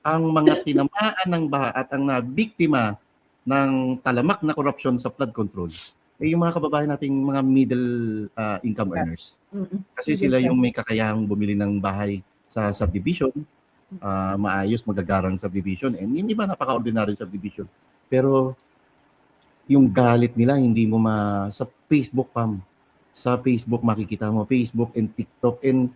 ang mga tinamaan ng baha at ang nabiktima ng talamak na korupsyon sa flood control, yung mga kababayan nating mga middle income earners. Kasi sila yung may kakayahang bumili ng bahay sa subdivision, maayos, magagarang subdivision, and hindi ba napaka-ordinary subdivision. Pero yung galit nila, hindi mo sa Facebook, Pam. Sa Facebook makikita mo, Facebook and TikTok, and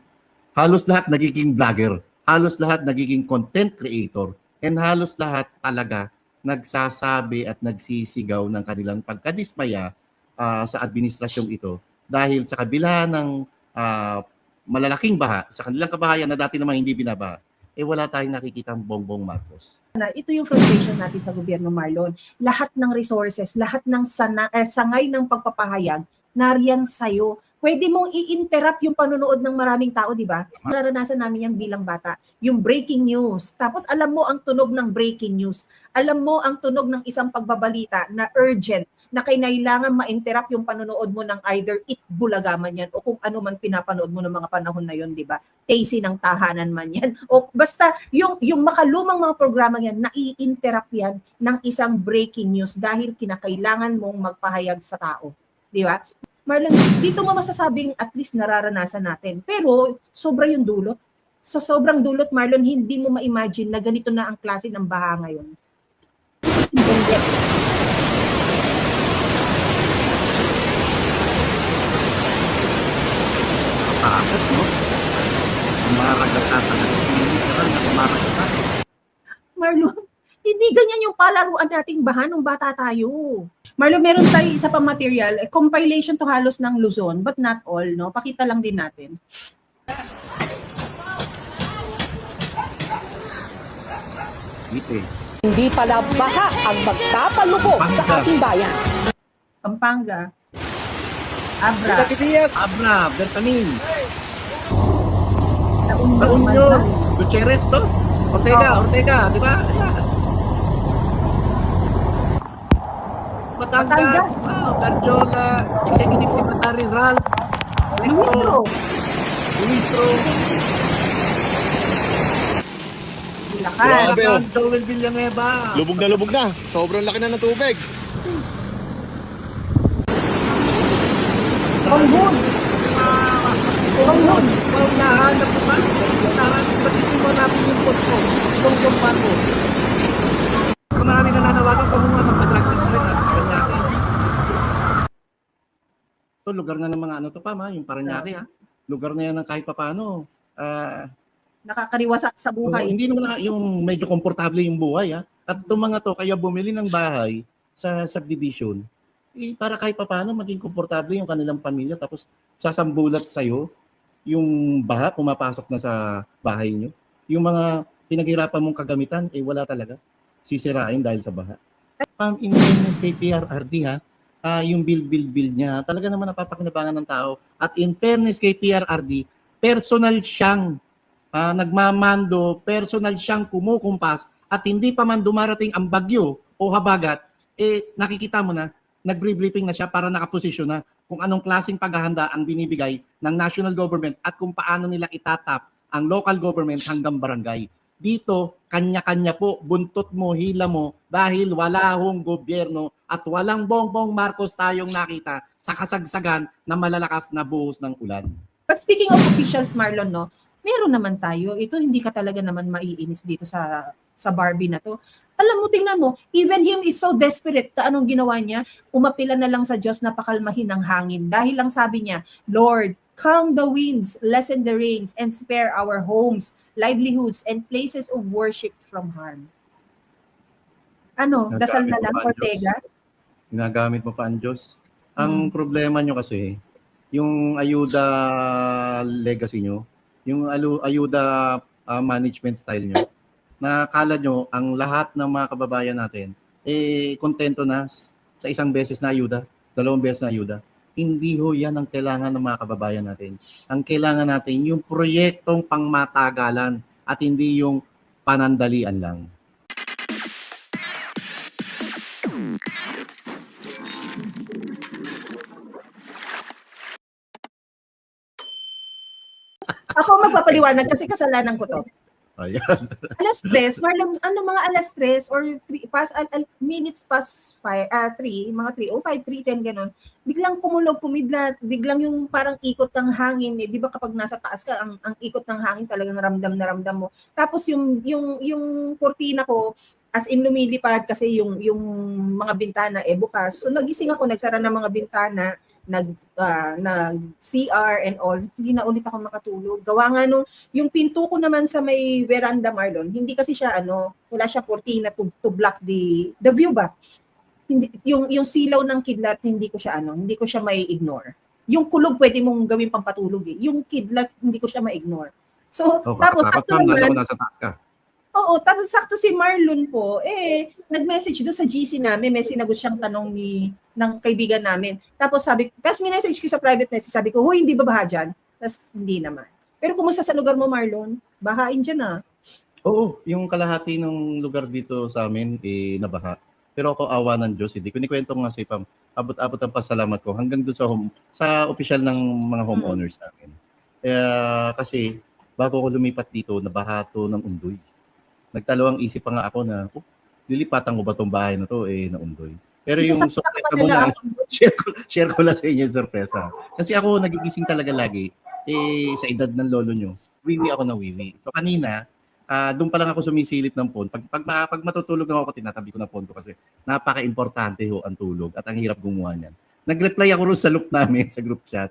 halos lahat nagiging vlogger, halos lahat nagiging content creator, and halos lahat talaga nagsasabi at nagsisigaw ng kanilang pagkadismaya sa administrasyong ito dahil sa kabila ng malalaking baha sa kanilang kabahayan na dati naman hindi binabaha, wala tayong nakikitang Bongbong Marcos. Ito yung frustration natin sa gobyerno, Marlon. Lahat ng resources, lahat ng sangay ng pagpapahayag, nariyan sa'yo. Pwede mong i-interrupt yung panonood ng maraming tao, di ba? Naranasan namin yan bilang bata. Yung breaking news. Tapos alam mo ang tunog ng breaking news. Alam mo ang tunog ng isang pagbabalita na urgent, na kailangan ma-interrupt yung panonood mo ng either Itbulaga man yan o kung ano man pinapanood mo ng mga panahon na yun, di ba? Tasty ng tahanan man yan. O basta yung makalumang mga programa yan, nai-interrupt yan ng isang breaking news dahil kinakailangan mong magpahayag sa tao. Di ba? Marlon, dito mo masasabing at least nararanasan natin. Pero sobra yung dulot. So sobrang dulot, Marlon, hindi mo ma-imagine na ganito na ang klase ng baha ngayon. Takot, no? Maragatan talaga. Hindi ka lang maragatan. Marlon, hindi ganyan yung palaruan nating baha nung bata tayo. Marlon, meron tayo isa pa material, compilation to halos ng Luzon, but not all, no? Pakita lang din natin. Hindi pala baha ang magpapalubog sa ating bayan. Pampanga. Abra. Abra, Bersamin. La Union. Gutierrez, to? Ortega, di ba? Batangas, Cardiola, Executive Secretary Ralph, Ministro. Bulacan, Joel Villanueva. Lubog na. Sobrang laki na ng tubig. Panghun. Nahanap ko ba? Pagkitin mo namin yung post ko. Bongbong Marcos. Kung marami nananawagan pa mga magpa-drug test rin at Paranaque. Ito, lugar na ng mga ano to pa, yung Paranaque, ha? Lugar na yan ng kahit papaano. Nakakariwasak sa buhay. Hindi naman yung medyo komportable yung buhay, ha? At itong mga to, kaya bumili ng bahay sa subdivision, para kahit papaano maging komportable yung kanilang pamilya, tapos sasambulat sa'yo yung baha, pumapasok na sa bahay nyo. Yung mga pinaghirapan mong kagamitan, wala talaga. Sisirain dahil sa baha. In fairness kay PRRD, yung bill niya, talaga naman napapakinabangan ng tao. At in fairness kay PRRD, personal siyang nagmamando, personal siyang kumukumpas, at hindi pa man dumarating ang bagyo o habagat, nakikita mo na, nag-briefing na siya para nakaposisyon na kung anong klaseng paghahanda ang binibigay ng national government at kung paano nila itatap ang local government hanggang barangay. Dito, kanya-kanya po, buntot mo, hila mo, dahil wala hong gobyerno at walang Bongbong Marcos tayong nakita sa kasagsagan na malalakas na buhos ng ulan. But speaking of officials, Marlon, no, meron naman tayo. Ito, hindi ka talaga naman maiinis dito sa Barbie na to. Alam mo, tingnan mo, even him is so desperate. Anong ginawa niya? Umapila na lang sa Diyos na pakalmahin ang hangin. Dahil lang sabi niya, Lord, calm the winds, lessen the rains, and spare our homes, livelihoods, and places of worship from harm. Ano? Dasal na lang, Ortega? Ginagamit mo pa ang Diyos. Ang problema nyo kasi, yung ayuda legacy nyo, yung ayuda management style nyo, nakakala nyo ang lahat ng mga kababayan natin kontento na sa isang beses na ayuda, 2 beses na ayuda. Hindi ho yan ang kailangan ng mga kababayan natin. Ang kailangan natin yung proyektong pangmatagalan at hindi yung panandalian lang. Ako magpapaliwanag kasi kasalanan ko to. Ayan. Alas 3, Marlon, ano mga alas 3 or 3, minutes past 3, mga 3:05, 3:10 ganun. Biglang kumidlat, biglang yung parang ikot ng hangin, eh, 'di ba kapag nasa taas ka, ang ikot ng hangin talagang ramdam na ramdam mo. Tapos yung kurtina ko as in lumilipad kasi yung mga bintana eh bukas. So nagising ako, nagsara ng mga bintana, nag CR and all. Hindi na ulit ako makatulog. Gawa nga nung yung pinto ko naman sa may veranda, Marlon, hindi kasi siya wala siya cortina to block the view ba. Hindi yung silaw ng kidlat hindi ko siya mai-ignore. Yung kulog pwede mong gawin pampatulog eh. Yung kidlat hindi ko siya ma-ignore. So, tapos Kakatakot sakto Pam, lalo naman, ko nasa taas ka. oo, tapos sakto si Marlon po, nag-message doon sa GC namin, may sinagot siyang tanong ng kaibigan namin. Tapos minessage ko sa private message, sabi ko, huy, hindi ba baha dyan? Tapos hindi naman. Pero kumusta sa lugar mo, Marlon? Bahain dyan ah. Oo, yung kalahati ng lugar dito sa amin, nabaha. Pero ako awa ng Diyos, hindi ko nikwento nga si Pam, abot-abot ang pasalamat ko hanggang doon sa official ng mga homeowners namin. Kasi bago ako lumipat dito, nabaha to ng undoy. Nagtalawang isip pa nga ako na, lilipatan ko ba tong bahay na to, naundoy. Pero yung sorpresa mo na, share ko lang sa inyo yung sorpresa. Kasi ako nagigising talaga lagi, sa edad ng lolo nyo, wiwi ako na wiwi. So kanina, doon pa lang ako sumisilip ng phone. Pag matutulog na ako, tinatabi ko na phone ko kasi napaka-importante ho ang tulog at ang hirap gumawa niyan. Nag-reply ako rin sa loop namin sa group chat.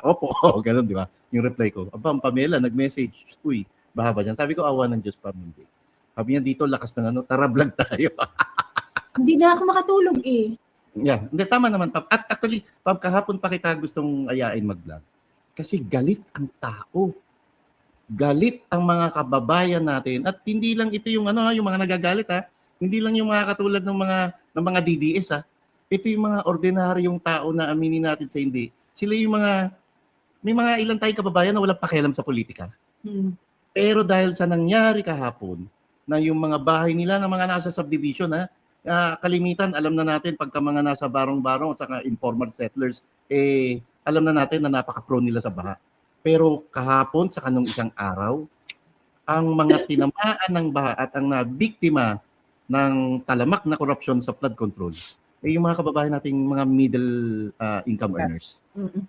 Opo, ganun di ba? Yung reply ko, ang Pamela, nag-message, uy, baha ba dyan? Sabi ko, awa ng Diyos pa, hindi. Sabi niya dito, lakas ng tara vlog tayo. Hindi na ako makatulog eh. Yeah, hindi, tama naman, Pam. At actually, Pam, kahapon pa kita gustong ayain mag-vlog. Kasi galit ang tao. Galit ang mga kababayan natin. At hindi lang ito yung yung mga nagagalit ha. Hindi lang yung mga katulad ng mga DDS ha. Ito yung mga ordinaryong tao na aminin natin sa hindi. Sila yung may mga ilang tayong kababayan na walang pakialam sa politika. Pero dahil sa nangyari kahapon, na yung mga bahay nila ng mga nasa subdivision kalimitan alam na natin pagka mga nasa barong-barong at saka informal settlers alam na natin na napaka-prone nila sa baha. Pero kahapon sa kanong isang araw, ang mga tinamaan ng baha at ang nabiktima ng talamak na korupsyon sa flood control yung mga kababayan nating mga middle income earners.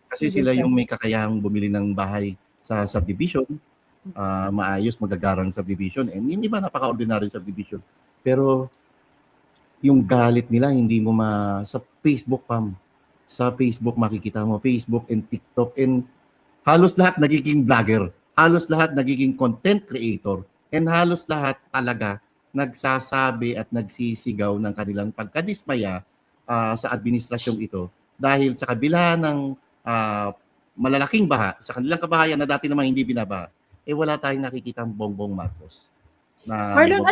Kasi sila yung may kakayahang bumili ng bahay sa subdivision, maayos, magagarang subdivision, and hindi ba napaka-ordinary subdivision. Pero yung galit nila, hindi mo sa Facebook, Pam. Sa Facebook makikita mo, Facebook and TikTok, and halos lahat nagiging vlogger, halos lahat nagiging content creator, and halos lahat talaga nagsasabi at nagsisigaw ng kanilang pagkadismaya sa administrasyong ito dahil sa kabila ng malalaking baha, sa kanilang kabahayan na dati naman hindi binabaha, wala tayong nakikitang Bongbong Marcos na Marlon,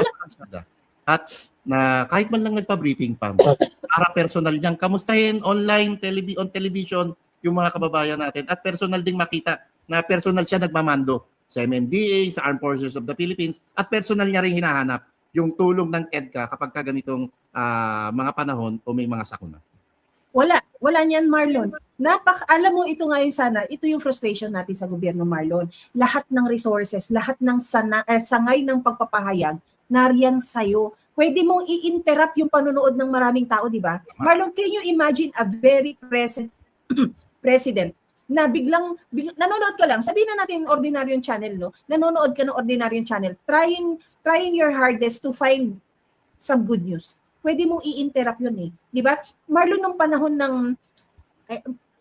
at na kahit man lang nagpa-briefing pa para personal niyang kamustahin online, on television yung mga kababayan natin at personal ding makita na personal siya nagmamando sa MMDA, sa Armed Forces of the Philippines at personal niya rin hinahanap yung tulong ng EDCA kapag ganitong mga panahon o may mga sakuna. Wala niyan, Marlon. Alam mo, ito nga ito yung frustration natin sa gobyerno, Marlon. Lahat ng resources, lahat ng sangay ng pagpapahayag, nariyan sa'yo. Pwede mong i-interrupt yung panonood ng maraming tao, di ba? Marlon, can you imagine a very present president na biglang nanonood ka lang, sabihin na natin ordinaryong channel, no? Nanonood ka ng ordinaryong channel, trying your hardest to find some good news. Pwede mong i-interrupt yun eh. Di ba? Marlon, nung panahon ng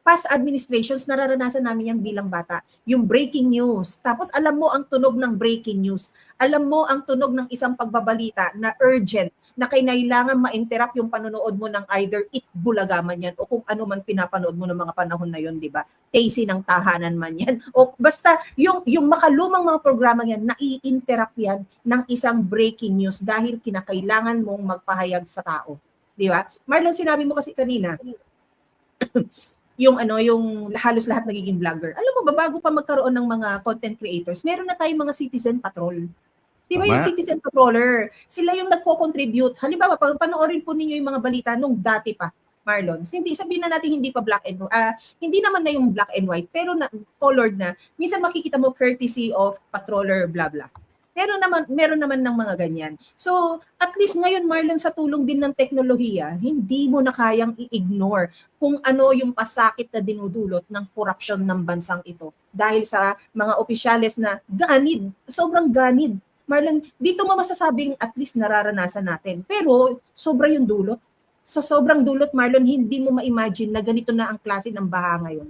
past administrations, nararanasan namin yan bilang bata. Yung breaking news. Tapos alam mo ang tunog ng breaking news. Alam mo ang tunog ng isang pagbabalita na urgent, na kailangan ma-interrupt yung panonood mo ng either Itbulaga man yan o kung ano man pinapanood mo ng mga panahon na yun, di ba? Tasty ng tahanan man yan. O basta yung makalumang mga programa yan, nai-interrupt yan ng isang breaking news dahil kinakailangan mong magpahayag sa tao. Di ba? Marlon, sinabi mo kasi kanina, yung halos lahat nagiging vlogger. Alam mo ba, bago pa magkaroon ng mga content creators, meron na tayong mga citizen patrol. Di ba yung citizen patroller? Sila yung nagko-contribute. Halimbawa, panoorin po ninyo yung mga balita nung dati pa, Marlon. Sabihin na natin hindi pa black and white. Hindi naman na yung black and white, pero colored na. Minsan makikita mo courtesy of patroller, blah blah. Meron naman ng mga ganyan. So, at least ngayon, Marlon, sa tulong din ng teknolohiya, hindi mo na kayang i-ignore kung ano yung pasakit na dinudulot ng korupsyon ng bansang ito. Dahil sa mga opisyales na ganid, sobrang ganid. Marlon, dito mo masasabing at least nararanasan natin. Pero, sobra yung dulot. So, sobrang dulot, Marlon, hindi mo ma-imagine na ganito na ang klase ng baha ngayon.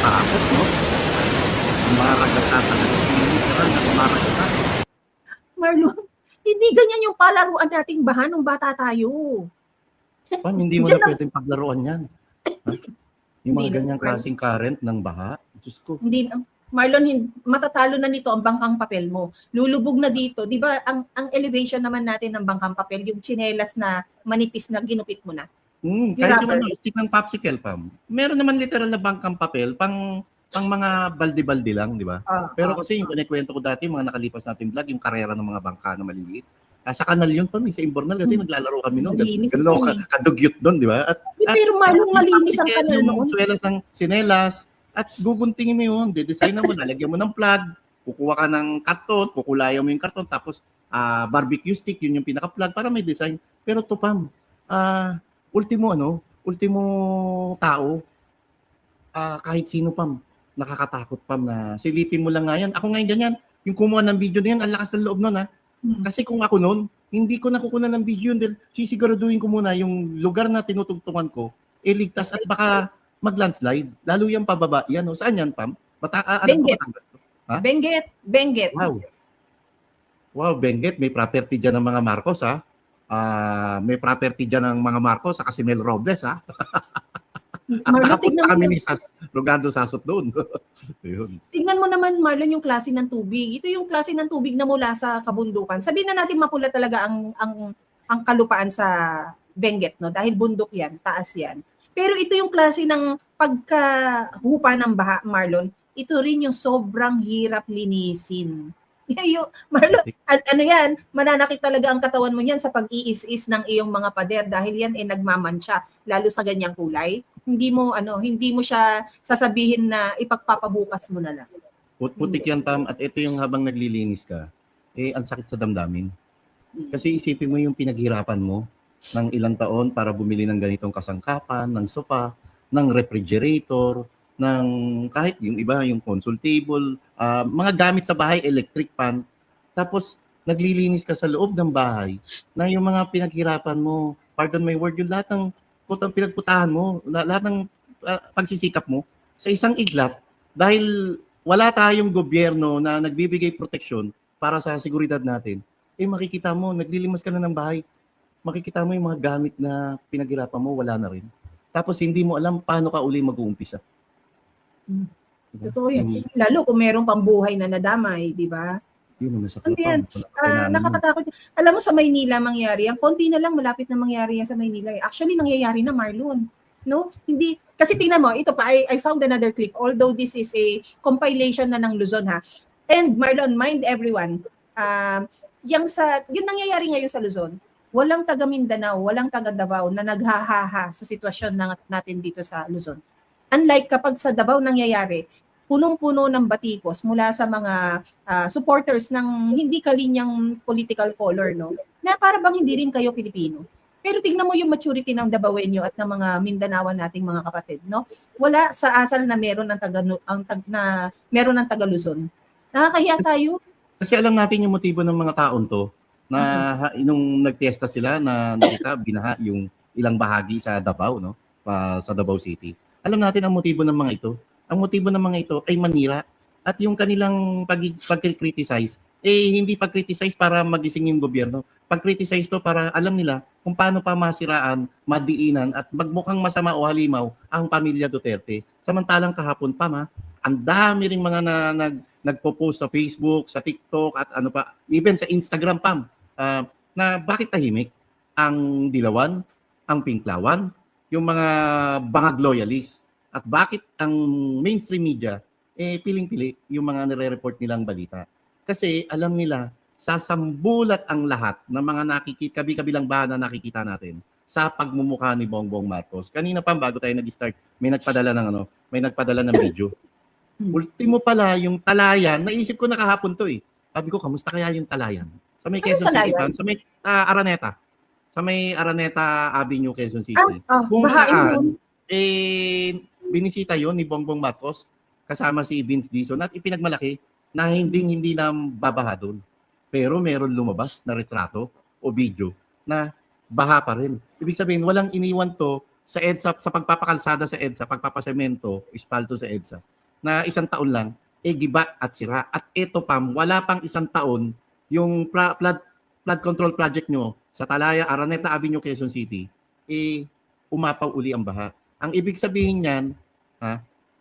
Takot, no? Maragatan talaga. Literal na maragatan. Marlon, hindi ganyan yung palaruan nating baha nung bata tayo. Pam, hindi mo Diyan na lang- pwedeng paglaruan yan. Ha? Yung mga Hindi na, ganyang klaseng current ng baha. Diyos ko. Hindi na. Marlon, matatalo na nito ang bangkang papel mo. Lulubog na dito. 'Di ba ang elevation naman natin ng bangkang papel, yung tsinelas na manipis na ginupit mo na. Kahit yung Rubber. stick ng popsicle, Pam. Meron naman literal na bangkang papel, pang mga balde-balde lang, di ba? Pero kasi yung kinikwento ko dati, mga nakalipas natin vlog, yung karera ng mga bangka na maliliit. Sa kanal yun, Pam, sa Imbornal, kasi naglalaro kami noon. Malinis Gano'n yun kadugyot doon, di ba? At Pero Marlon, malinis ang kanal yung noon. suelas ng sinelas, at guguntingin mo yun, didesign mo, lalagyan mo ng plug, kukuha ka ng karton, kukulayan mo yung karton, tapos barbecue stick, yun yung pinaka-plug para may design. Pero to, Pam, ultimo tao, kahit sino, Pam, nakakatakot, Pam, na silipin mo lang nga yan. Ako ngayon ganyan, yung kumuha ng video na yan, ang lakas ng loob nun, ha? Kasi kung ako nun, hindi ko nakukuha ng video yun dahil sisiguraduhin ko muna yung lugar na tinutugtungan ko, ligtas at baka mag-landslide. Lalo yung pababa. Yan, o. Saan yan, Pam? Benguet. Batangas to? Ha? Benguet. Wow, Benguet. May property dyan ng mga Marcos, ha? May property dyan ng mga Marcos sa Casimel Robles, ha? At Marlon, nakapunta kami ni Rogando Sasot doon. Yun. tingnan mo naman, Marlon, yung klase ng tubig. Ito yung klase ng tubig na mula sa kabundukan. Sabihin na natin mapula talaga ang kalupaan sa Benguet, no? Dahil bundok yan, taas yan. Pero ito yung klase ng pagkahupa ng baha, Marlon. Ito rin yung sobrang hirap linisin. Marlon, ano yan, mananakit talaga ang katawan mo yan sa pag-iis-is ng iyong mga pader dahil yan nagmamansya, lalo sa ganyang kulay. Hindi mo siya sasabihin na ipagpapabukas mo na lang. Putik yan, Pam. At ito yung habang naglilinis ka, ang sakit sa damdamin. Kasi isipin mo yung pinaghirapan mo ng ilang taon para bumili ng ganitong kasangkapan, ng sofa, ng refrigerator, ng kahit yung iba, yung console table, mga gamit sa bahay, electric pan. Tapos, naglilinis ka sa loob ng bahay na yung mga pinaghirapan mo, pardon my word, yung lahat ng pinagputahan mo, lahat ng pagsisikap mo sa isang iglap dahil wala tayong gobyerno na nagbibigay proteksyon para sa seguridad natin, makikita mo, naglilimas ka na ng bahay, makikita mo yung mga gamit na pinaghirapan mo, wala na rin. Tapos hindi mo alam paano ka uli mag-uumpisa. Totoo yun. Lalo kung merong pambuhay na nadamay, di ba? Yun ang nasa Ano yan? Nakakatakot. Alam mo sa Maynila mangyari, ang konti na lang malapit na mangyari yan sa Maynila. Actually, nangyayari na, Marlon. No? Hindi. Kasi tingnan mo, ito pa, I found another clip. Although this is a compilation na ng Luzon, ha? And Marlon, mind everyone, yung nangyayari ngayon sa Luzon, walang taga Mindanao, walang taga Davao na naghahaha sa sitwasyon natin dito sa Luzon. Unlike kapag sa Davao nangyayari, punong-puno ng batikos mula sa mga supporters ng hindi kalinyang political color, no? Na para bang hindi rin kayo Pilipino. Pero tignan mo yung maturity ng Davaoenyo at ng mga Mindanaoan nating mga kapatid, no? Wala sa asal na meron ng taga Luzon. Nakakahiya tayo. Kasi alam natin yung motibo ng mga taon to na nung nagpiesta sila na nakita binaha yung ilang bahagi sa Davao, no? Sa Davao City. Alam natin ang motibo ng mga ito. Ang motibo ng mga ito ay manira at yung kanilang pag-criticize hindi pag-criticize para magising yung gobyerno. Pag-criticize to para alam nila kung paano pa masiraan, madiinan at magmukhang masama o halimaw ang pamilya Duterte. Samantalang kahapon pa ang dami ring mga nagpo-post sa Facebook, sa TikTok at ano pa, even sa Instagram na bakit tahimik ang Dilawan, ang Pinklawan, yung mga bangag loyalists at bakit ang mainstream media piling-pili yung mga nire-report nilang balita. Kasi alam nila sasambulat ang lahat ng mga kabi-kabilang bahan na nakikita natin sa pagmumukha ni Bongbong Marcos. Kanina pa bago tayo nag-start, may nagpadala ng video. Ultimo pala yung Talayan, naisip ko na kahapon to eh. Sabi ko, kamusta kaya yung Talayan? Sa may Quezon City, Talayan? sa may Araneta. Sa may Araneta Avenue, Quezon City. Kung bahain saan, yun. binisita yon ni Bongbong Marcos kasama si Vince Dizon at ipinagmalaki na hindi na babaha doon. Pero meron lumabas na retrato o video na baha pa rin. Ibig sabihin, walang iniwan to sa EDSA, sa pagpapakalsada sa EDSA, pagpapasemento, ispalto sa EDSA, na isang taon lang, giba at sira. At ito Pam, wala pang isang taon yung flood control project nyo sa Talaya, Araneta Avenue, Quezon City, umapaw uli ang baha. Ang ibig sabihin niyan,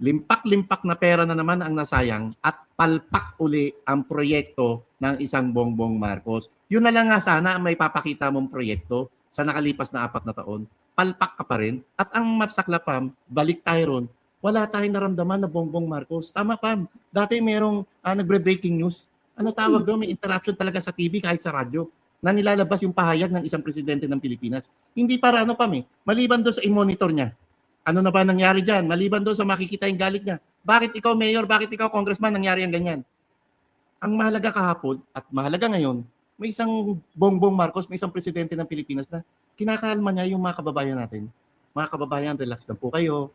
limpak-limpak na pera na naman ang nasayang at palpak uli ang proyekto ng isang Bongbong Marcos. Yun na lang nga sana may papakita mong proyekto sa nakalipas na 4 na taon. Palpak ka pa rin. At ang mapsakla Pam, balik tayo ron, wala tayong naramdaman na Bongbong Marcos. Tama Pam, dati merong nagbre-breaking news. Ano tawag doon? May interruption talaga sa TV kahit sa radyo na nilalabas yung pahayag ng isang presidente ng Pilipinas. Hindi para Pam maliban doon sa i-monitor niya. Ano na ba nangyari dyan? Maliban doon sa makikita yung galit niya. Bakit ikaw mayor, bakit ikaw congressman nangyari ang ganyan? Ang mahalaga kahapon at mahalaga ngayon, may isang Bongbong Marcos, may isang presidente ng Pilipinas na kinakalma niya yung mga kababayan natin. Mga kababayan, relax na po kayo.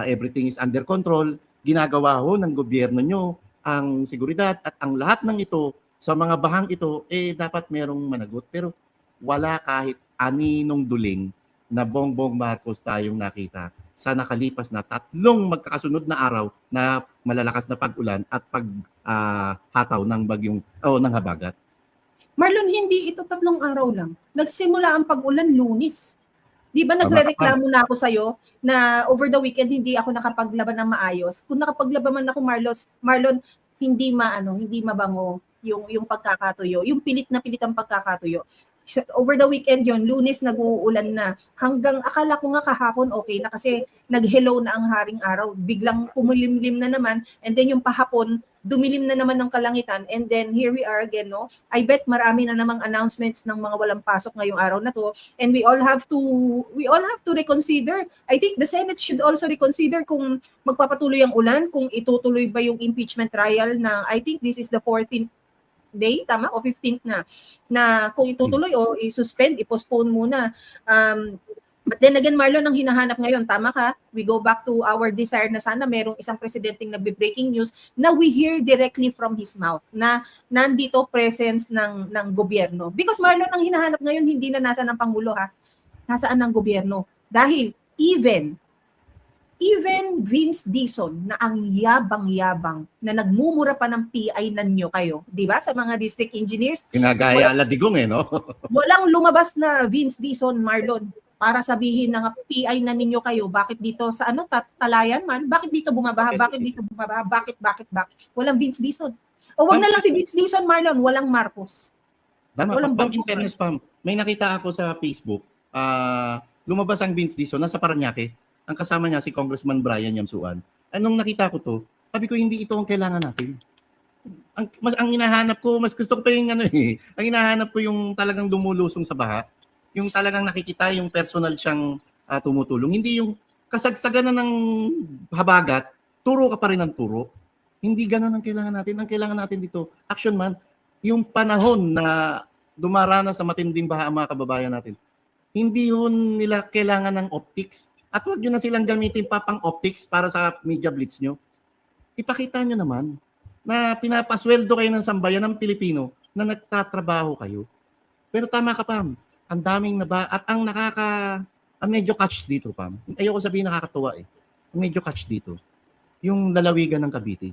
Everything is under control. Ginagawa ho ng gobyerno nyo ang seguridad at ang lahat ng ito sa mga bahang ito, dapat merong managot. Pero wala kahit aninong duling na Bongbong Marcos tayong nakita sa nakalipas na 3 magkakasunod na araw na malalakas na pag-ulan at paghataw ng bagyong ng habagat. Marlon, hindi ito 3 araw lang. Nagsimula ang pag-ulan Lunes. Di ba nagrereklamo na ako sa'yo na over the weekend hindi ako nakapaglaban ng maayos? Kung nakapaglaban man ako, Marlon, hindi mabango yung pagkakatuyo. Yung pilit na pilit ang pagkakatuyo. Over the weekend yon, Lunes nag-uulan na. Hanggang akala ko nga kahapon okay na kasi nag-hello na ang haring araw. Biglang kumulimlim na naman and then yung pahapon dumilim na naman ng kalangitan and then here we are again, no? I bet marami na namang announcements ng mga walang pasok ngayong araw na to and we all have to reconsider. I think the Senate should also reconsider kung magpapatuloy ang ulan, kung itutuloy ba yung impeachment trial na I think this is the 14th day, tama? O 15th na kung itutuloy o i-suspend, i-postpone muna. But then again, Marlon, ang hinahanap ngayon, tama ka, we go back to our desire na sana merong isang presidenteng nagbe-breaking news na we hear directly from his mouth, na nandito presence ng gobyerno. Because Marlon, ang hinahanap ngayon, hindi na nasa ng Pangulo, nasaan ng gobyerno. Dahil even Vince Dizon na ang yabang-yabang na nagmumura pa ng PI nanyo kayo, di ba? Sa mga district engineers. Ginagaya Aladigong no? Walang lumabas na Vince Dizon, Marlon, para sabihin na PI na ninyo kayo. Bakit dito sa Talayan, man? Bakit dito bumabaha? Bakit dito bumabaha? Bakit? Walang Vince Dizon. O wag na lang si Vince Dizon, Marlon, walang Marcos. Walang in fairness, Pam, may nakita ako sa Facebook, lumabas ang Vince Dizon, nasa Parañaque. Ang kasama niya si Congressman Brian Yamsuan. Anong nakita ko to, sabi ko hindi ito ang kailangan natin. Ang hinahanap ko, mas gusto ko pa yung ang hinahanap ko yung talagang dumulusong sa baha, yung talagang nakikita yung personal siyang tumutulong. Hindi yung kasagsagan na ng habagat, turo ka pa rin ng turo. Hindi ganun ang kailangan natin. Ang kailangan natin dito, action man, yung panahon na dumaranas sa matinding baha ang mga kababayan natin. Hindi yun nila kailangan ng optics. At huwag nyo na silang gamitin pa pang optics para sa media blitz nyo. Ipakita nyo naman na pinapasweldo kayo ng sambayan ng Pilipino na nagtatrabaho kayo. Pero tama ka, Pam. Ang daming at ang medyo catch dito, Pam. Ayoko sabihin nakakatuwa eh. Ang medyo catch dito. Yung lalawigan ng Cavite.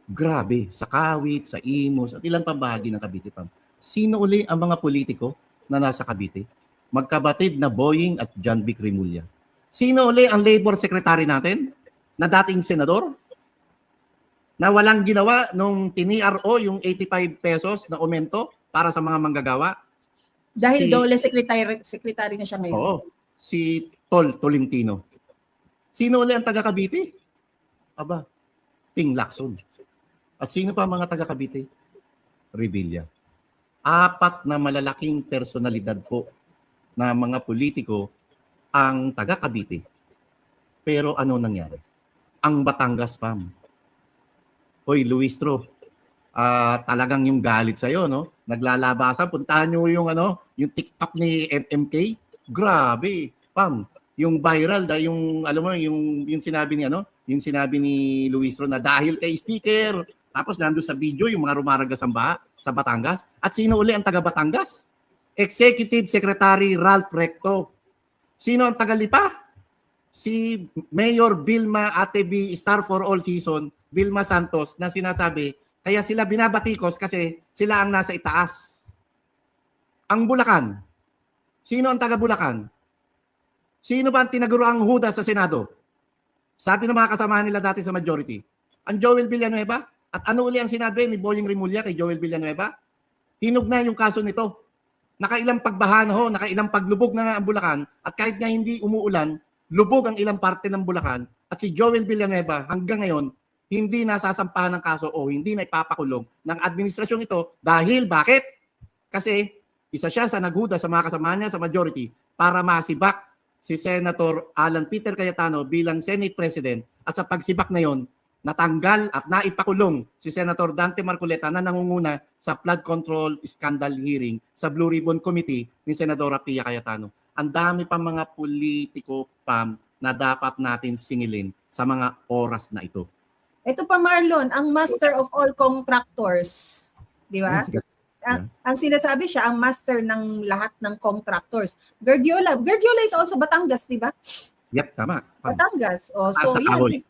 Grabe. Sa Kawit, sa Imus, at ilang pambahagi ng Cavite, Pam. Sino uli ang mga politiko na nasa Cavite? Magkabatid na Boying at John B. Cremulya. Sino uli ang labor secretary natin na dating senador na walang ginawa nung tiniro yung 85 pesos na aumento para sa mga manggagawa? Dahil dole secretary na siya ngayon. Oo, si Tolentino. Sino uli ang taga Cavite? Aba, Ping Lacson. At sino pa mga taga Cavite? Revilla. 4 na malalaking personalidad po na mga politiko ang taga Cavite. Pero ano nangyari? Ang Batangas, Pam. Hoy, Luistro, talagang yung galit sa'yo, no? Naglalabasan, puntahan nyo yung TikTok ni MMK. Grabe, Pam. Yung viral, yung, alam mo, yung sinabi ni, yung sinabi ni Luistro na dahil kay speaker, tapos nandun sa video, yung mga rumaragas ang baha sa Batangas. At sino uli ang taga Batangas? Executive Secretary Ralph Recto. Sino ang taga-Lipa? Si Mayor Vilma Atebi, Star for All Season, Vilma Santos, na sinasabi, kaya sila binabatikos kasi sila ang nasa itaas. Ang Bulacan. Sino ang taga Bulacan? Sino ba ang tinaguroang Judas sa Senado? Sabi ng mga kasamahan nila dati sa majority. Ang Joel Villanueva? At ano uli ang sinabi ni Boying Rimulya kay Joel Villanueva? Hinog na yung kaso nito. Nakailang pagbaha na ho, nakailang paglubog na nga ang Bulacan, at kahit nga hindi umuulan, lubog ang ilang parte ng Bulacan, at si Joel Villanueva hanggang ngayon, hindi nasasampahan ng kaso o hindi na ipapakulong ng administrasyong ito dahil bakit? Kasi isa siya sa naghuda sa mga kasamahan niya sa majority para masibak si Senator Alan Peter Cayetano bilang Senate President, at sa pagsibak na yon, natanggal at naipakulong si Senator Dante Marcoleta na nangunguna sa flood control scandal hearing sa Blue Ribbon Committee ni Senadora Pia Cayetano. Ang dami pa mga politiko, Pam, na dapat natin singilin sa mga oras na ito. Ito pa, Marlon, ang master of all contractors. Di ba? Ang sinasabi siya, ang master ng lahat ng contractors. Gerdiola is also Batangas, di ba? Yep, tama. Pam. Batangas. O, so, Sa yan. kahoy.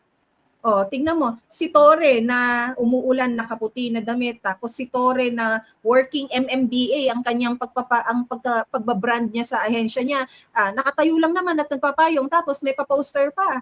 O, tingnan mo, si Torre na umuulan na kaputi na damit, tapos si Torre na working MMDA, ang kanyang pagbabrand niya sa ahensya niya, nakatayo lang naman at nagpapayong, tapos may pa-poster pa.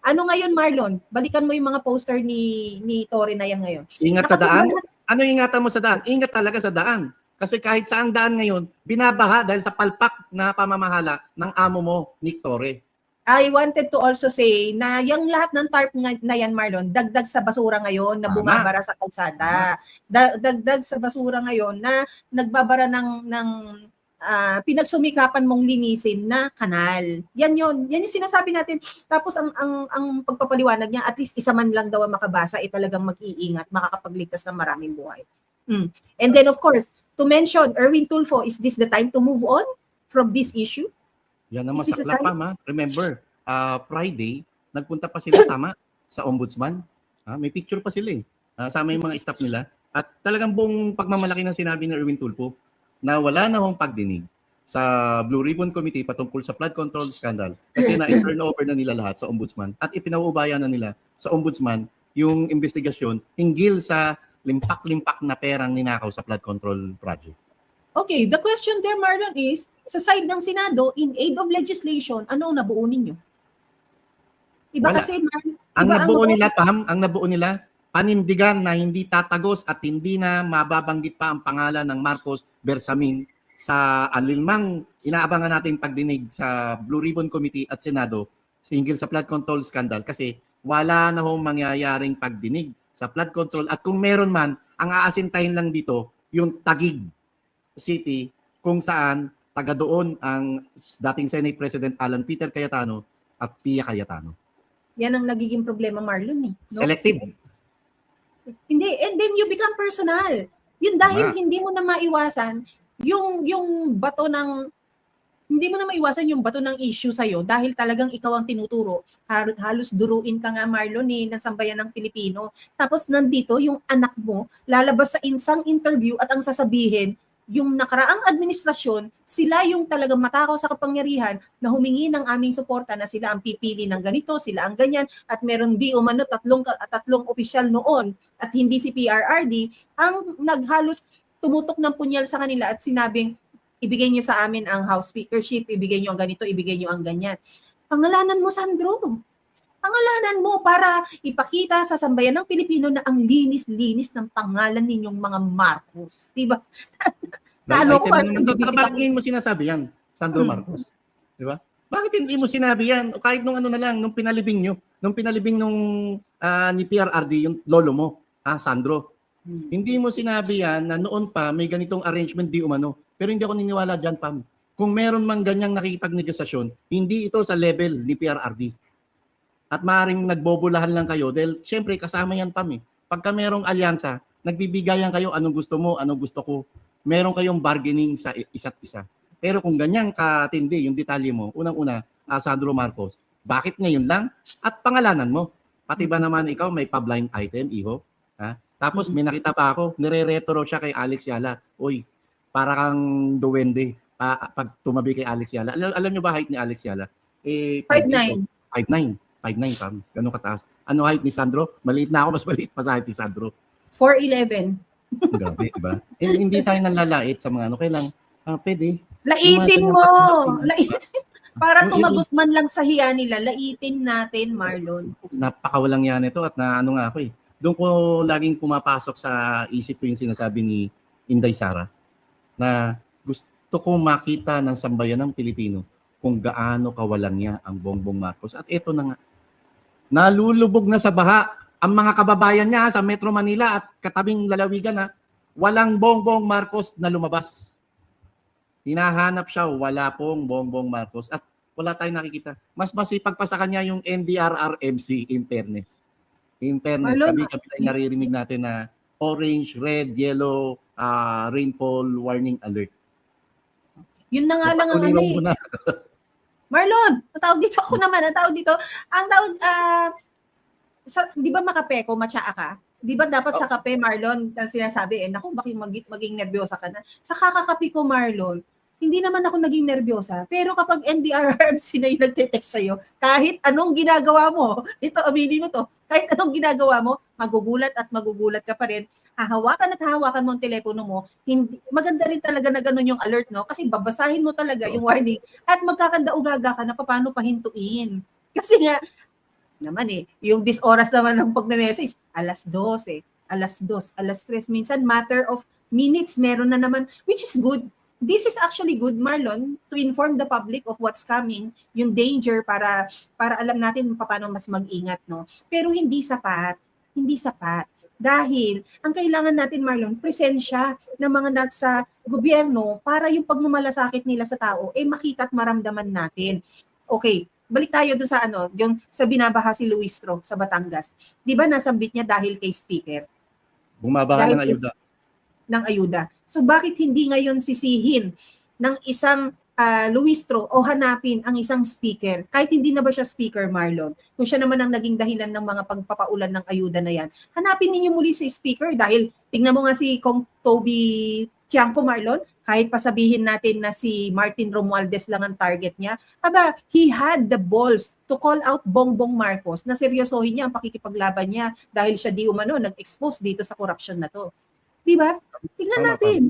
Ano ngayon, Marlon? Balikan mo yung mga poster ni Torre na yan ngayon. Ingat sa daan? Ano ingatan mo sa daan? Ingat talaga sa daan. Kasi kahit saang daan ngayon, binabaha dahil sa palpak na pamamahala ng amo mo, Nick Torre. I wanted to also say na yung lahat ng tarp na yan, Marlon, dagdag sa basura ngayon na bumabara sa kalsada. Dagdag sa basura ngayon na nagbabara ng pinagsumikapan mong linisin na kanal. Yan yung sinasabi natin. Tapos ang pagpapaliwanag niya, at least isa man lang daw ang makabasa, talagang mag-iingat, makakapagligtas ng maraming buhay. And then of course, to mention, Erwin Tulfo, is this the time to move on from this issue? Yan naman sa Pam, ha? Remember, Friday, nagpunta pa sila sa ombudsman. May picture pa sila sama yung mga staff nila. At talagang buong pagmamalaki ng sinabi ni Erwin Tulfo na wala na hong pagdinig sa Blue Ribbon Committee patungkol sa flood control scandal kasi na-turn over na nila lahat sa ombudsman at ipinauubaya na nila sa ombudsman yung investigasyon hinggil sa limpak-limpak na perang ninakaw sa flood control project. Okay, the question there, Marlon, is, sa side ng Senado, in aid of legislation, ano ang nabuo ninyo? Iba Wala. kasi, Marlon. Ang nabuo nila, Pam, panindigan na hindi tatagos at hindi na mababanggit pa ang pangalan ng Marcos Bersamin sa alinmang inaabangan natin pagdinig sa Blue Ribbon Committee at Senado hinggil sa flood control scandal kasi wala na hong mangyayaring pagdinig sa flood control at kung meron man, ang aasintahin lang dito yung Taguig City kung saan taga doon ang dating Senate President Alan Peter Cayetano at Pia Cayetano. Yan ang nagiging problema, Marlon. No? Selective. Hindi, and then you become personal. Yun dahil hindi mo na maiwasan yung bato ng issue sa'yo dahil talagang ikaw ang tinuturo. Halos duruin ka nga, Marlon, ng sambayan ng Pilipino. Tapos nandito yung anak mo, lalabas sa isang interview at ang sasabihin, yung nakaraang administrasyon, sila yung talagang matakaw sa kapangyarihan na humingi ng aming suporta na sila ang pipili ng ganito, sila ang ganyan, at meron di umano tatlong opisyal noon at hindi si PRRD, ang naghalos tumutok ng punyal sa kanila at sinabing, ibigay nyo sa amin ang House Speakership, ibigay nyo ang ganito, ibigay nyo ang ganyan. Pangalanan mo, Sandro. Pangalanan mo para ipakita sa sambayan ng Pilipino na ang linis-linis ng pangalan ninyong mga Marcos. Diba? Bakit hindi mo sinasabi yan, Sandro Marcos? Diba? Bakit hindi mo sinabi yan? O kahit nung nung pinalibing nyo, nung pinalibing ni PRRD, yung lolo mo, Sandro. Hindi mo sinabi yan na noon pa may ganitong arrangement di umano. Pero hindi ako niniwala dyan, Pam. kung meron mang ganyang nakikipagnegosasyon, hindi ito sa level ni PRRD. At maaaring nagbobolahan lang kayo dahil syempre kasama yan, Pam. Pagka merong alyansa, nagbibigayan kayo anong gusto mo, anong gusto ko. Meron kayong bargaining sa isa't isa. Pero kung ganyan katindi yung detalye mo, unang-una, Sandro Marcos, bakit ngayon lang? At pangalanan mo. Pati ba naman ikaw may pa-blind item, iho? Ha? Tapos may nakita pa ako, nire-retro siya kay Alex Yala. Uy, para kang duwende pag tumabi kay Alex Yala. Alam nyo ba height ni Alex Yala? 5'9". 5'9". 5'9", Pam. Ganun kataas. Ano height ni Sandro? Maliit na ako, mas maliit pa sa height ni Sandro. 4'11". Grabe, diba? Hindi tayo nalalait sa mga ano. Kailang, pwede. Laitin mo! Laitin. Para Yung tumagos man lang sa hiya nila, laitin natin, Marlon. Napakawalang yan ito at na ano nga ako eh. Doon ko laging pumapasok sa isip ko yung sinasabi ni Inday Sara na gusto ko makita ng sambayan ng Pilipino kung gaano kawalang niya ang Bongbong Marcos. At ito na nga, nalulubog na sa baha ang mga kababayan niya sa Metro Manila at katabing lalawigan na walang Bongbong Marcos na lumabas. Hinahanap siya, wala pong Bongbong Marcos at wala tayong nakikita. Mas masipag pa sa kanya yung NDRRMC in fairness. In fairness, Marlon, kami ay naririnig natin na orange, red, yellow, rainfall warning alert. Yun na nga lang ang ano eh. Marlon, ang tawag dito ako naman, ang tawag dito, di ba makapeko, matyaa ka? Di ba dapat sa kape, Marlon, sinasabi, naku, bakit maging nervyosa ka na? Sa kakakapi ko, Marlon, hindi naman ako naging nervyosa. Pero kapag NDRRMC na yung nagte-text sa'yo, kahit anong ginagawa mo, ito, aminin mo to, kahit anong ginagawa mo, magugulat ka pa rin, hahawakan mo ang telepono mo, hindi, maganda rin talaga na ganun yung alert, no? Kasi babasahin mo talaga yung warning at magkakanda-ugaga ka na paano pahintuin. Kasi nga, naman yung this oras naman ng pag-message, alas 12, alas 2, alas 3, minsan matter of minutes, meron na naman, which is good. This is actually good, Marlon, to inform the public of what's coming, yung danger para alam natin paano mas mag-ingat, no? Pero hindi sapat. Dahil ang kailangan natin, Marlon, presensya ng mga nasa gobyerno para yung pagmamalasakit nila sa tao makita at maramdaman natin. Okay, balik tayo doon sa yung sa binabaha si Luistro sa Batangas. 'Di ba nasambit niya dahil kay speaker? Bumabaha ng ayuda. Ng ayuda. So bakit hindi ngayon sisihin ng isang Luistro o hanapin ang isang speaker? Kahit hindi na ba siya speaker, Marlon? Kung siya naman ang naging dahilan ng mga pagpapaulan ng ayuda na yan, hanapin ninyo muli si speaker dahil tingnan mo nga si Kong Toby Tiangco, Marlon, kahit pasabihin natin na si Martin Romualdez lang ang target niya, he had the balls to call out Bongbong Marcos na seryosohin niya ang pakikipaglaban niya dahil siya di umano nag-expose dito sa corruption na to. Di ba? Tingnan natin.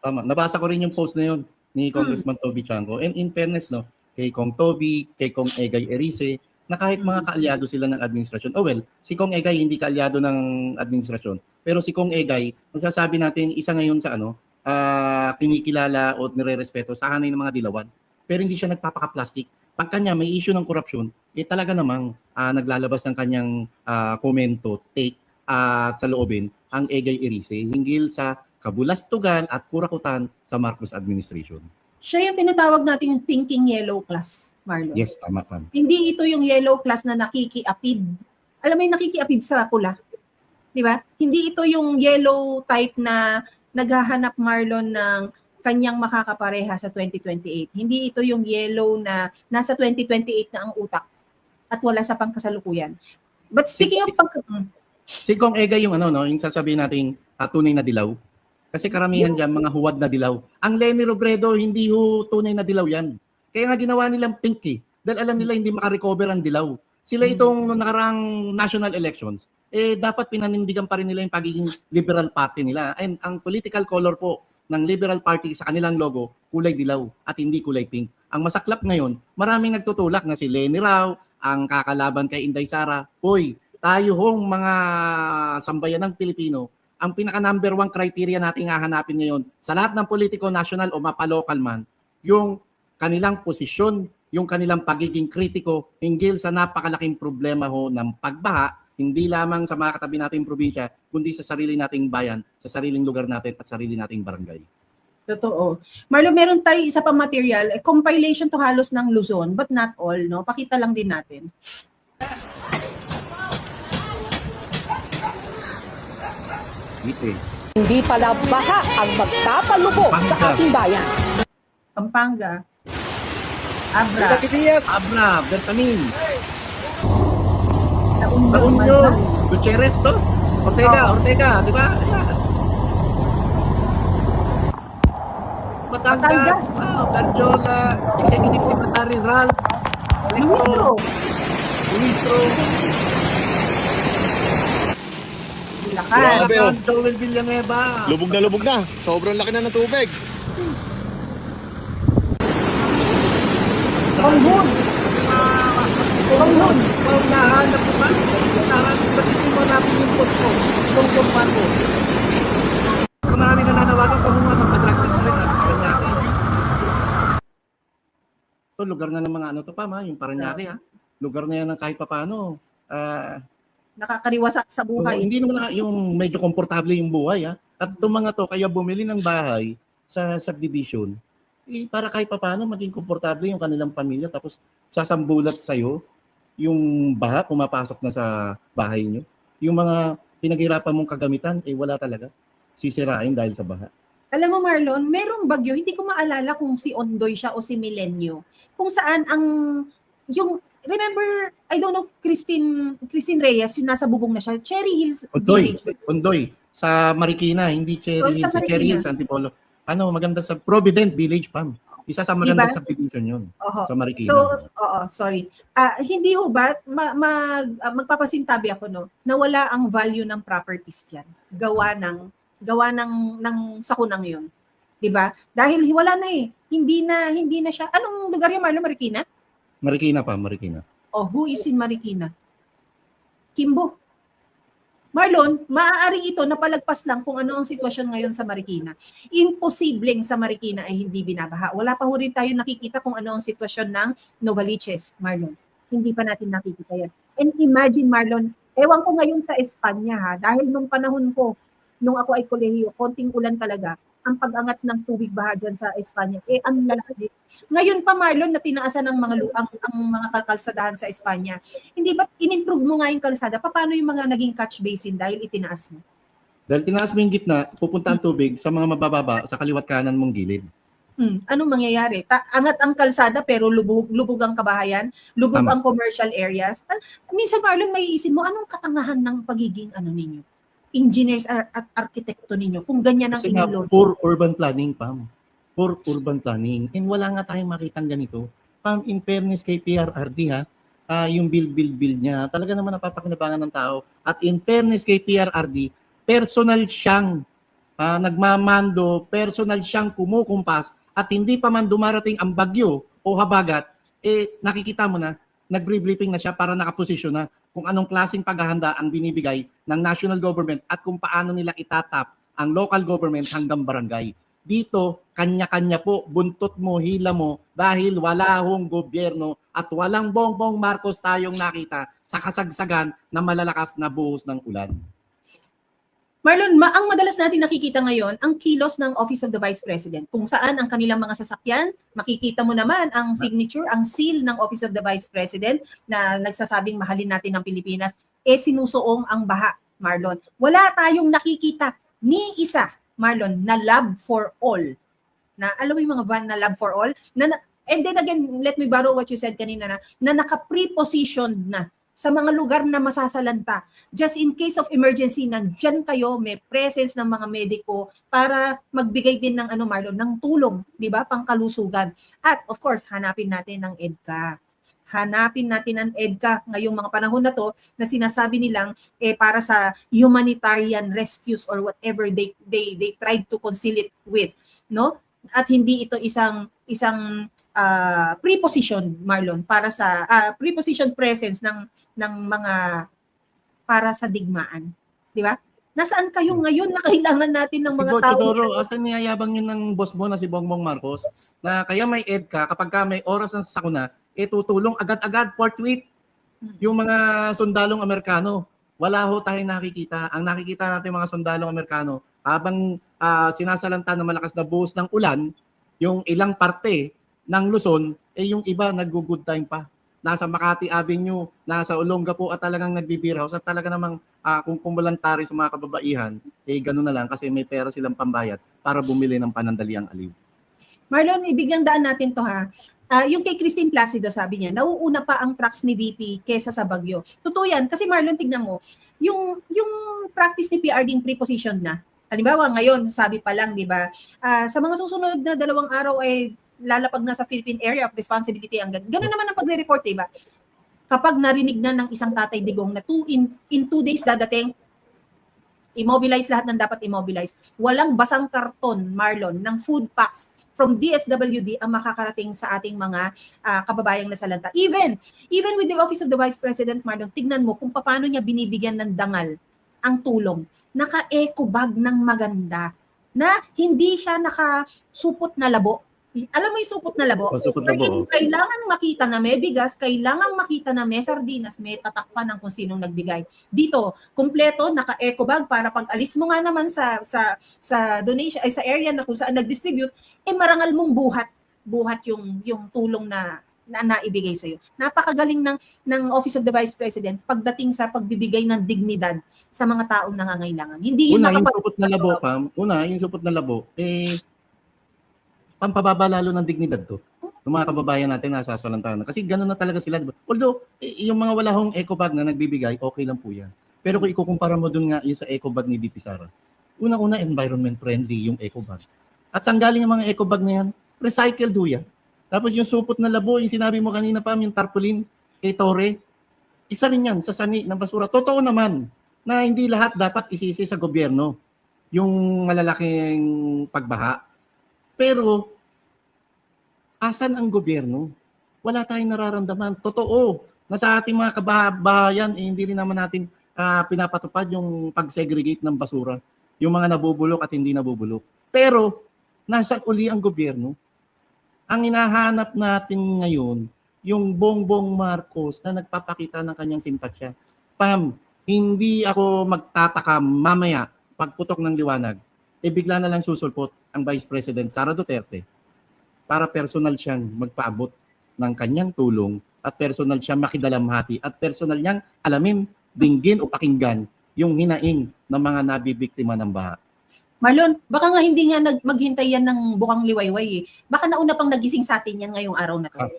Tama. Nabasa ko rin yung post na yun ni Congressman Toby Tiangco. And in fairness, no, kay Kong Toby, kay Kong Egay Erice, na kahit mga kaalyado sila ng administrasyon. Oh well, si Kong Egay hindi kaalyado ng administrasyon. Pero si Kong Egay, masasabi natin isa ngayon sa kinikilala o nire-respeto sa hanay ng mga dilawan. Pero hindi siya nagpapaka-plastic. Pag kanya may issue ng korupsyon, talaga namang naglalabas ng kanyang komento, take, sa loobin ang Egay Erice hinggil sa kabulastugan at kurakutan sa Marcos administration. Siya yung tinatawag nating thinking yellow class, Marlon. Yes, tama pa. Hindi ito yung yellow class na nakikiapid. Alam mo yung nakikiapid sa pula? Di ba? Hindi ito yung yellow type na naghahanap, Marlon, ng kanyang makakapareha sa 2028. Hindi ito yung yellow na nasa 2028 na ang utak at wala sa pangkasalukuyan. But speaking of si Kong Egay yung yung sasabihin nating tunay na dilaw. Kasi karamihan diyan mga huwad na dilaw. Ang Leni Robredo hindi tunay na dilaw yan. Kaya nga ginawa nilang pink dahil alam nila hindi makarecover ang dilaw. Sila itong nakarang national elections, dapat pinanindigan pa rin nila yung pagiging liberal party nila. And ang political color po ng Liberal Party sa kanilang logo, kulay dilaw at hindi kulay pink. Ang masaklap ngayon, maraming nagtutulak na si Leni raw, ang kakalaban kay Inday Sara. Hoy, tayo hong mga sambayan ng Pilipino, ang pinaka number 1 criteria nating hahanapin ngayon sa lahat ng politiko national o mapa-local man, yung kanilang posisyon, yung kanilang pagiging kritiko hinggil sa napakalaking problema ng pagbaha, hindi lamang sa mga katabi nating probinsya, kundi sa sarili nating bayan, sa sariling lugar natin at sarili nating barangay. Totoo. Marlo, meron tayo isa pang material, compilation to halos ng Luzon, but not all, no? Pakita lang din natin. Dito eh. Hindi pala baha ang magpapalubog sa ating bayan. Pampanga, Abra, Abra, Bersamin, La La Union, Union, Gutierrez to? Ortega, Oo. Ortega, di ba? Ayan. Batangas, Cardiola, Executive Secretary Ralph, Ministro, Ministro, Bulacan, Grabe, oh. Joel Villanueva. Lubog na. Sobrang laki na ng tubig. Konghun, Konghun, Nahanap ko ba? Sa tingin mo natin yung post ko, kung kumpanto. Kung marami na nanawagan, kung mga magpa-drug test na rin at Paranaque. Ito, lugar na ng mga ano to pa, yung Paranaque ha. Lugar na yan ng kahit papano. nakakariwasak sa buhay. Hindi naman yung medyo komportable yung buhay ha. At itong mga to, kaya bumili ng bahay sa subdivision, para kahit papano maging komportable yung kanilang pamilya, tapos sasambulat sa'yo yung baha, pumapasok na sa bahay nyo. Yung mga pinaghirapan mong kagamitan, wala talaga. Sisirain dahil sa baha. Alam mo Marlon, merong bagyo, hindi ko maalala kung si Ondoy siya o si Milenio, kung saan yung, remember, I don't know, Christine Reyes, yung nasa bubong na siya, Cherry Hills Village. Ondoy, sa Marikina, hindi Cherry Hills. Sa Sa Cherry Marikina. Hills, Antipolo. Maganda sa Provident Village, Pam. Isa sa maganda Diba? subdivision yun. Oho. Sa Marikina. So, sorry. Hindi ho ba, magpapasintabi ako, no, na wala ang value ng properties dyan. Gawa ng sakunang yun. 'Di ba? Dahil wala na eh. Hindi na siya. Anong lugar yung Marlon, Marikina? Marikina pa, Marikina. Oh, who is in Marikina? Kimbo. Marlon, maaaring ito napalagpas lang kung ano ang sitwasyon ngayon sa Marikina. Imposibleng sa Marikina ay hindi binabaha. Wala pa ho rin tayo nakikita kung ano ang sitwasyon ng Novaliches, Marlon. Hindi pa natin nakikita yan. And imagine, Marlon, ewan ko ngayon sa Espanya ha, dahil nung panahon ko, nung ako ay kolehiyo, konting ulan talaga, ang pag-angat ng tubig baha dyan sa Espanya, ang lalaki. Ngayon pa, Marlon, na tinaasan ng mga ang mga kalsadahan sa Espanya. Hindi ba in-improve mo nga yung kalsada? Paano yung mga naging catch basin dahil itinaas mo? Dahil tinaas mo yung gitna, pupunta ang tubig sa mga mabababa sa kaliwat kanan mong gilid. Anong mangyayari? Angat ang kalsada pero lubog ang kabahayan, lubog Tama. ang commercial areas. Minsan, Marlon, may iisip mo, anong katangahan ng pagiging ninyo? Engineers at arkitekto ninyo kung ganyan ang Kasi nga, inyong poor urban planning, Pam. Poor urban planning. And wala nga tayong makitang ganito. Pam, in fairness kay PRRD ha, yung build niya, talaga naman napapakinabangan ng tao. At in fairness kay PRRD, personal siyang nagmamando, personal siyang kumukumpas, at hindi pa man dumarating ang bagyo o habagat, nakikita mo na, nag-briefing na siya para nakaposisyon na kung anong klaseng paghahanda ang binibigay ng national government at kung paano nila itatap ang local government hanggang barangay. Dito, kanya-kanya po, buntot mo, hila mo, dahil wala hong gobyerno at walang Bongbong Marcos tayong nakita sa kasagsagan na malalakas na buhos ng ulan. Marlon, ang madalas natin nakikita ngayon, ang kilos ng Office of the Vice President, kung saan ang kanilang mga sasakyan, makikita mo naman ang signature, ang seal ng Office of the Vice President na nagsasabing mahalin natin ang Pilipinas, sinusuong ang baha, Marlon. Wala tayong nakikita ni isa, Marlon, na love for all. Na alam mo yung mga van na love for all? And then again, let me borrow what you said kanina na naka-prepositioned na sa mga lugar na masasalanta. Just in case of emergency, nandyan kayo, may presence ng mga mediko para magbigay din ng Marlon, ng tulong, di ba, pangkalusugan. At of course, hanapin natin ang EDCA. Hanapin natin ang EDCA ngayong mga panahon na to na sinasabi nilang para sa humanitarian rescues or whatever they tried to conceal it with, no? At hindi ito isang preposition, Marlon, para sa preposition presence ng mga para sa digmaan. Di ba? Nasaan kayo ngayon na kailangan natin ng mga tao? Siguro, asan niyayabang yun ng boss mo na si Bongbong Marcos na kaya may EDCA, kapag ka may oras ng sakuna, tutulong agad-agad, forthwith. Yung mga sundalong Amerikano, wala ho tayong nakikita. Ang nakikita natin mga sundalong Amerikano, habang sinasalanta ng malakas na buhos ng ulan, yung ilang parte ng Luzon, yung iba nag-good time pa. Nasa Makati Avenue, nasa Olongapo at talagang nagbibira house at talaga namang kung kumulantari sa mga kababaihan, gano'n na lang kasi may pera silang pambayad para bumili ng panandaliang aliw. Marlon, ibiglang daan natin to ha. Yung kay Christine Placido, sabi niya, nauuna pa ang trucks ni VP kesa sa Bagyo. Totoo yan. Kasi Marlon, tignan mo, yung practice ni PRD yung preposition na. Halimbawa, ngayon, sabi pa lang, di ba, sa mga susunod na 2 araw ay lalapag na sa Philippine Area of Responsibility. Ganun naman ang pagre-report, di ba? Kapag narinig na ng isang Tatay Digong na in 2 days dadating, immobilize lahat ng dapat immobilize. Walang basang karton, Marlon, ng food packs from DSWD ang makakarating sa ating mga kababayang nasalanta. Even with the Office of the Vice President, Marlon, tignan mo kung paano niya binibigyan ng dangal ang tulong. Naka-eco bag ng maganda na hindi siya nakasupot na labo. Alam mo yung supot na labo? Supot na labo. Kailangan makita na may bigas, kailangan makita na may sardinas, may tatakpan ng kung sinong nagbigay. Dito, kumpleto, naka-eco bag para pag alis mo nga naman sa donation, ay sa area na kung saan nag-distribute, marangal mong buhat yung tulong na naibigay sa'yo. Napakagaling ng Office of the Vice President pagdating sa pagbibigay ng dignidad sa mga taong nangangailangan. Hindi yung supot na labo, Pam. Yung supot na labo, pampababa lalo ng dignidad to. Yung mga kababayan natin nasasalantanan. Kasi gano'n na talaga sila. Diba? Although, yung mga wala hong eco bag na nagbibigay, okay lang po yan. Pero kung ikukumpara mo dun nga yung sa eco bag ni VP Sara, unang-una, environment friendly yung eco bag. At saan galing yung mga eco bag na yan? Recycled do yan. Tapos yung supot na labo, yung sinabi mo kanina pa, yung tarpaulin kay Torre, isa rin yan sa sani ng basura. Totoo naman na hindi lahat dapat isisi sa gobyerno yung malalaking pagbaha. Pero, asan ang gobyerno? Wala tayong nararamdaman. Totoo, na sa ating mga kabahayan, hindi rin naman natin pinapatupad yung pag-segregate ng basura. Yung mga nabubulok at hindi nabubulok. Pero, nasa uli ang gobyerno? Ang hinahanap natin ngayon, yung Bongbong Marcos na nagpapakita ng kanyang simpatsya. Pam, hindi ako magtataka mamaya pagputok ng liwanag. Bigla na lang susulpot ang Vice President Sara Duterte para personal siyang magpaabot ng kanyang tulong at personal siyang makidalamhati at personal niyang alamin, dinggin o pakinggan yung hinaing ng mga nabibiktima ng baha. Marlon, baka nga hindi nga maghintay yan ng bukang liwayway eh. Baka nauna pang nagising sa atin yan ngayong araw na to.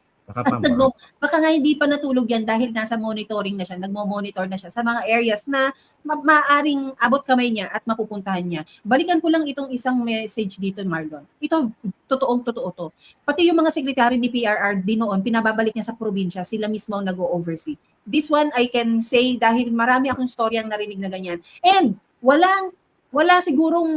Baka nga hindi pa natulog yan dahil nasa monitoring na siya, nagmo-monitor na siya sa mga areas na maaring abot kamay niya at mapupuntahan niya. Balikan ko lang itong isang message dito, Marlon. Ito, totoo to. Pati yung mga sekretary ni PRRD noon, pinababalik niya sa probinsya, sila mismo ang nag-o-oversee. This one, I can say dahil marami akong storyang narinig na ganyan. And wala sigurong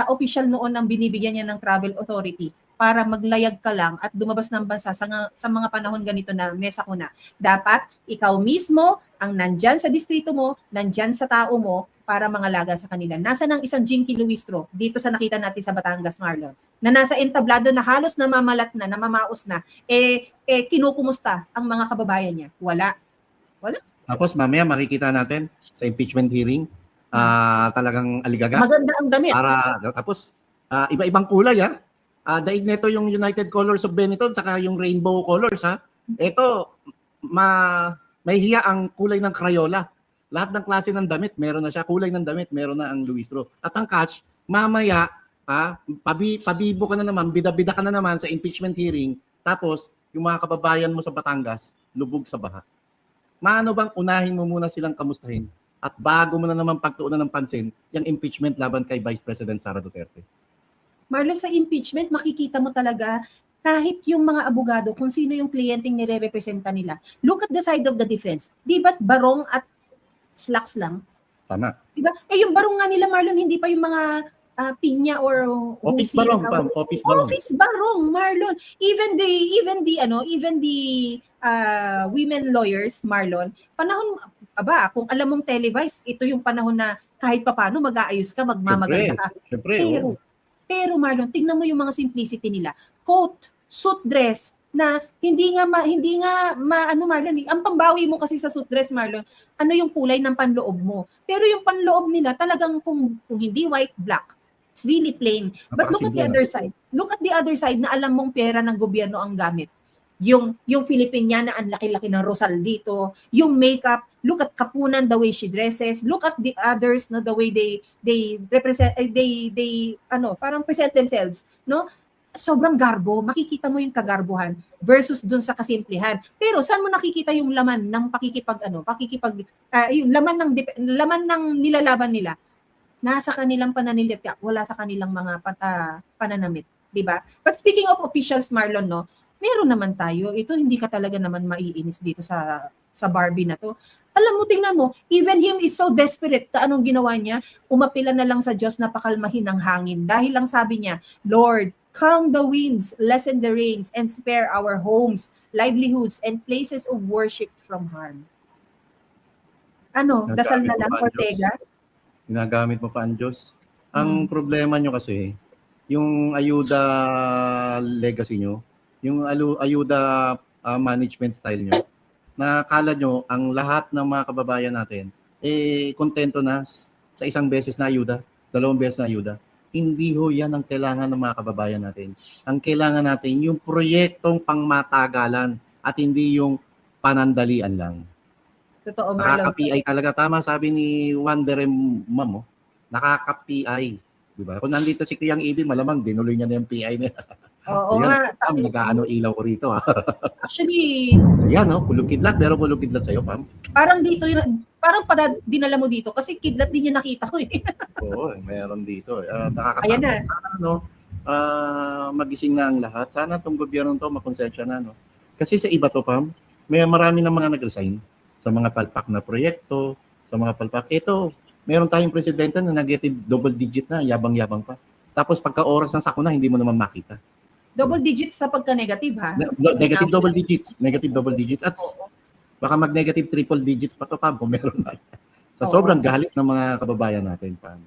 official noon ang binibigyan niya ng travel authority para maglayag ka lang at lumabas ng bansa sa mga panahon ganito na mesa ko na. Dapat ikaw mismo ang nandyan sa distrito mo, nandyan sa tao mo para mangalaga sa kanila. Nasa ng isang Jinky Luistro dito sa nakita natin sa Batangas, Marlon, na nasa entablado na halos namamalat na, namamaos na, kinukumusta ang mga kababayan niya. Wala. Tapos mamaya makikita natin sa impeachment hearing, talagang aligaga. Maganda ang damit. Tapos, iba-ibang kulay daig nito yung United Colors of Benetton saka yung rainbow colors Ito, may hiya ang kulay ng Crayola. Lahat ng klase ng damit, meron na siya. Kulay ng damit, meron na ang Luistro. At ang catch, mamaya, pabibo ka na naman, bida-bida ka na naman sa impeachment hearing, tapos yung mga kababayan mo sa Batangas, lubog sa baha. Maano bang unahin mo muna silang kamustahin? At bago mo na naman pagtuunan ng pansin, yung impeachment laban kay Vice President Sara Duterte. Marlon, sa impeachment, makikita mo talaga kahit yung mga abogado, kung sino yung kliyenteng nire-representa nila. Look at the side of the defense. Di ba't barong at slacks lang? Tama. Diba? Yung barong nga nila, Marlon, hindi pa yung mga pinya or office barong, office barong, Marlon. Even the women lawyers, Marlon, panahon kung alam mong televise, ito yung panahon na kahit papaano mag-aayos ka, magmamaganda ka. Pero Marlon, tingnan mo yung mga simplicity nila. Coat, suit dress na hindi nga Marlon, ang pambawi mo kasi sa suit dress, Marlon, ano yung kulay ng panloob mo. Pero yung panloob nila talagang kung hindi white, black. It's really plain. But look at the Napakasimple, other side. Look at the other side na alam mong pera ng gobyerno ang gamit. Yung Filipiniana, ang laki-laki ng Rosal dito, yung makeup, look at Kapunan, the way she dresses, look at the others, no, the way they represent, parang present themselves, no? Sobrang garbo, makikita mo yung kagarbuhan versus dun sa kasimplihan. Pero saan mo nakikita yung laman ng yung laman ng nilalaban nila? Nasa kanilang pananalitik, wala sa kanilang mga pananamit, di ba? But speaking of officials, Marlon, no, meron naman tayo. Ito, hindi ka talaga naman maiinis dito sa Barbie na to. Alam mo, tingnan mo, even him is so desperate. Anong ginawa niya? Umapila na lang sa Diyos na pakalmahin ang hangin. Dahil lang sabi niya, Lord, calm the winds, lessen the rains, and spare our homes, livelihoods, and places of worship from harm. Ano, dasal na lang, Ortega? Ginagamit mo pa ang Diyos. Ang problema nyo kasi, yung ayuda legacy nyo, yung ayuda management style nyo, nakakala nyo ang lahat ng mga kababayan natin, kontento na sa isang beses na ayuda, 2 beses na ayuda. Hindi ho yan ang kailangan ng mga kababayan natin. Ang kailangan natin yung proyektong pangmatagalan at hindi yung panandalian lang. Totoo, Marlon. Nakaka-PI talaga. Tama sabi ni Wonder Ma'am, nakaka-PI. Diba? Kung nandito si Kiyang Ibig, malamang dinuloy niya na yung PI niya. Oo nga. Nag-aano ilaw ko rito. Actually, Ayan, kulog kidlat. Pero kulog kidlat sa'yo, Pam. parang dito, parang dinala mo dito kasi kidlat din yung nakita ko eh. Oo, meron dito. Ayan Nakakatakot. na. Sana, magising na ang lahat. Sana itong gobyerno to makonsensya na. No? Kasi sa iba to, Pam, may marami ng mga nag-resign sa mga palpak na proyekto, sa mga palpak. Ito, meron tayong presidente na negative double digit na, yabang-yabang pa. Tapos pagka oras ng sakuna, hindi mo naman makita. Double digits sa pagka-negative, ha? Negative double digits. Negative double digits. At baka mag-negative triple digits pa to, Pam, kung meron na. Sa sobrang galit ng mga kababayan natin, Pam.